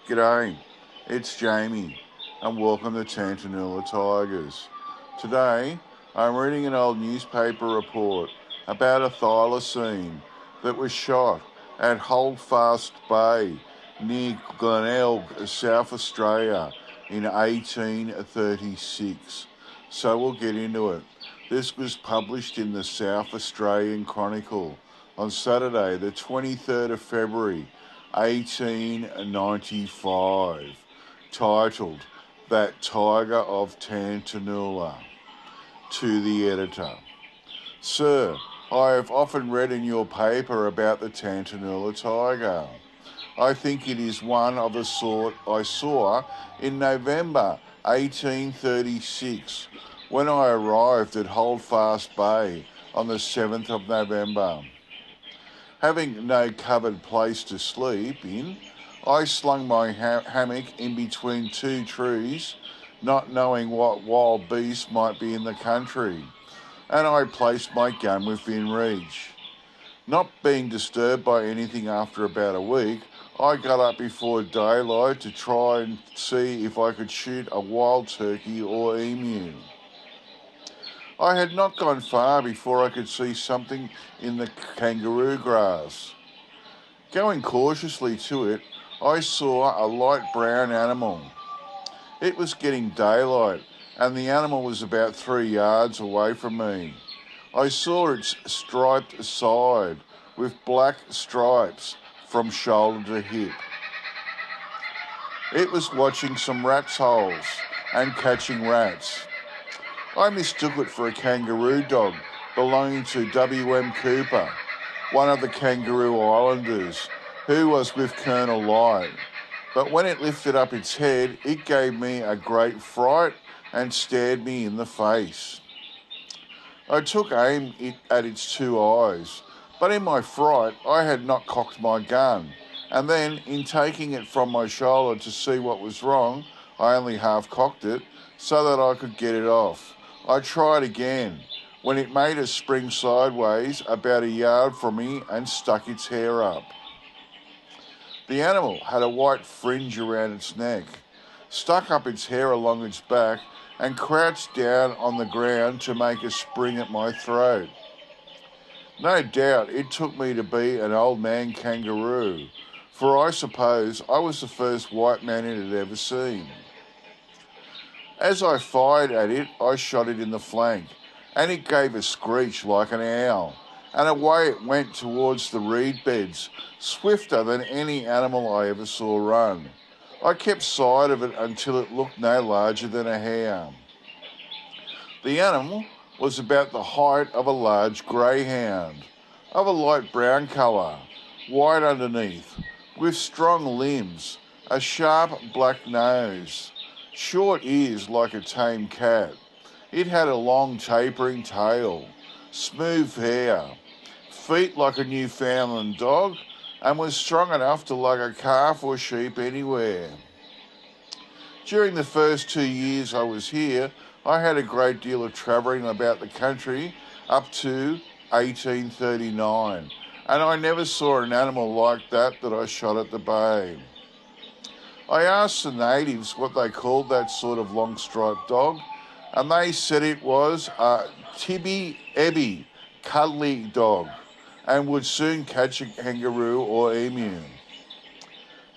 G'day, it's Jamie and welcome to Tantanoola Tigers. Today I'm reading an old newspaper report about a thylacine that was shot at Holdfast Bay near Glenelg, South Australia in 1836. So we'll get into it. This was published in the South Australian Chronicle on Saturday the 23rd of February 1895, titled That Tiger of Tantanoola. To the editor. Sir, I have often read in your paper about the Tantanoola tiger. I think it is one of the sort I saw in November 1836 when I arrived at Holdfast Bay on the 7th of November. Having no covered place to sleep in, I slung my hammock in between two trees, not knowing what wild beast might be in the country, and I placed my gun within reach. Not being disturbed by anything after about a week, I got up before daylight to try and see if I could shoot a wild turkey or emu. I had not gone far before I could see something in the kangaroo grass. Going cautiously to it, I saw a light brown animal. It was getting daylight, and the animal was about 3 yards away from me. I saw its striped side with black stripes from shoulder to hip. It was watching some rat's holes and catching rats. I mistook it for a kangaroo dog belonging to W.M. Cooper, one of the Kangaroo Islanders, who was with Colonel Light. But when it lifted up its head, it gave me a great fright and stared me in the face. I took aim at its two eyes, but in my fright I had not cocked my gun, and then, in taking it from my shoulder to see what was wrong, I only half cocked it so that I could get it off. I tried again, when it made a spring sideways about a yard from me and stuck its hair up. The animal had a white fringe around its neck, stuck up its hair along its back, and crouched down on the ground to make a spring at my throat. No doubt it took me to be an old man kangaroo, for I suppose I was the first white man it had ever seen. As I fired at it, I shot it in the flank, and it gave a screech like an owl, and away it went towards the reed beds, swifter than any animal I ever saw run. I kept sight of it until it looked no larger than a hare. The animal was about the height of a large greyhound, of a light brown colour, white underneath, with strong limbs, a sharp black nose, short ears like a tame cat. It had a long tapering tail, smooth hair, feet like a Newfoundland dog, and was strong enough to lug a calf or sheep anywhere. During the first 2 years I was here, I had a great deal of travelling about the country up to 1839, and I never saw an animal like that I shot at the bay. I asked the natives what they called that sort of long-striped dog, and they said it was a tibby-ebby, cuddly dog, and would soon catch a kangaroo or emu.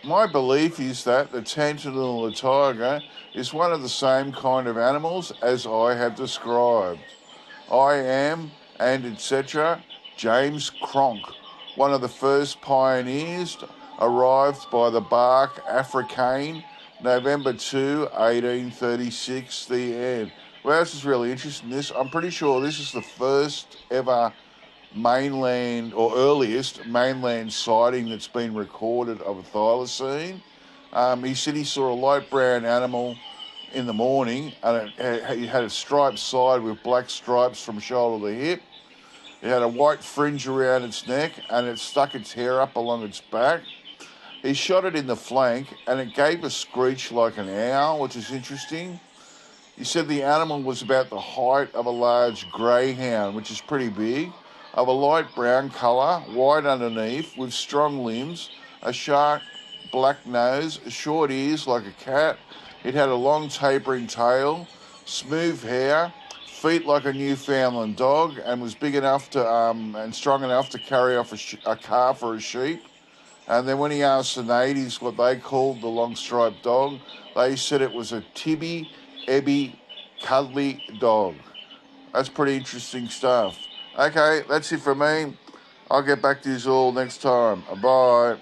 My belief is that the Tantanoola tiger is one of the same kind of animals as I have described. I am, and etc., James Cronk, one of the first pioneers, arrived by the bark Africaine, November 2, 1836, the end. Well, this is really interesting. I'm pretty sure this is the first ever mainland or earliest mainland sighting that's been recorded of a thylacine. He said he saw a light brown animal in the morning, and it had a striped side with black stripes from shoulder to hip. It had a white fringe around its neck, and it stuck its hair up along its back. He shot it in the flank, and it gave a screech like an owl, which is interesting. He said the animal was about the height of a large greyhound, which is pretty big, of a light brown colour, white underneath, with strong limbs, a sharp black nose, short ears like a cat. It had a long tapering tail, smooth hair, feet like a Newfoundland dog, and was big enough to and strong enough to carry off a calf or a sheep. And then when he asked the natives what they called the long striped dog, they said it was a tibby, ebby, cuddly dog. That's pretty interesting stuff. Okay, that's it for me. I'll get back to you all next time. Bye.